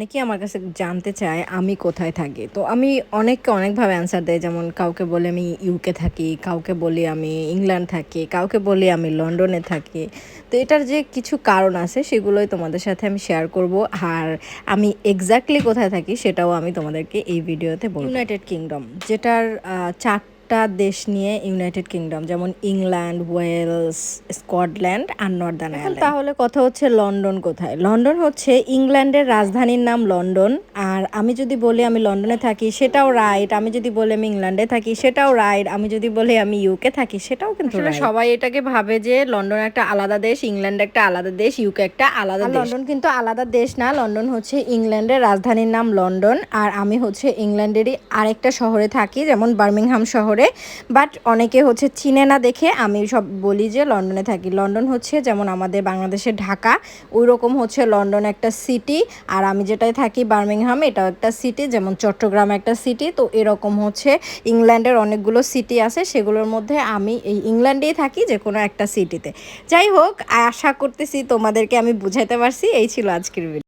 অনেকেই আমার কাছে জানতে চায় আমি কোথায় থাকি। তো আমি অনেককে অনেকভাবে অ্যান্সার দেই। যেমন কাউকে বলি আমি ইউকে থাকি, কাউকে বলি আমি ইংল্যান্ড থাকি, কাউকে বলি আমি লন্ডনে থাকি। তো এটার যে কিছু কারণ আছে সেগুলোই তোমাদের সাথে আমি শেয়ার করব। আর আমি এক্স্যাক্টলি কোথায় থাকি সেটাও আমি তোমাদেরকে এই ভিডিওতে বলব। ইউনাইটেড কিংডম যেটার ৪টা দেশ নিয়ে ইউনাইটেড কিংডম, যেমন ইংল্যান্ড, ওয়েলস, স্কটল্যান্ড আর নর্দার্ন আয়ারল্যান্ড। তাহলে কথা হচ্ছে লন্ডন কোথায়? লন্ডন হচ্ছে ইংল্যান্ডের রাজধানীর নাম লন্ডন। আর আমি যদি বলি আমি লন্ডনে থাকি সেটাও রাইট, আমি যদি বলি আমি ইংল্যান্ডে থাকি সেটাও রাইট, আমি যদি বলি আমি ইউকে থাকি সেটাও কিন্তু রাইট। সবাই এটাকে ভাবে যে লন্ডন একটা আলাদা দেশ, ইংল্যান্ড একটা আলাদা দেশ, ইউকে একটা আলাদা দেশ। লন্ডন কিন্তু আলাদা দেশ না, লন্ডন হচ্ছে ইংল্যান্ডের রাজধানীর নাম লন্ডন। আর আমি হচ্ছে ইংল্যান্ডেরই আরেকটা শহরে থাকি, যেমন বার্মিংহাম শহরে। বাট অনেকে হচ্ছে চিনে না দেখে আমি সব বলি যে লন্ডনে থাকি। লন্ডন হচ্ছে যেমন আমাদের বাংলাদেশের ঢাকা, ওই রকম হচ্ছে লন্ডন একটা সিটি। আর আমি যেটাই থাকি বার্মিংহাম, এটাও একটা সিটি, যেমন চট্টগ্রাম একটা সিটি। তো এরকম হচ্ছে ইংল্যান্ডের অনেকগুলো সিটি আছে, সেগুলোর মধ্যে আমি এই ইংল্যান্ডেই থাকি, যে কোনো একটা সিটিতে। যাই হোক, আশা করতেছি তোমাদেরকে আমি বুঝাইতে পারছি। এই ছিল আজকের ভিডিও।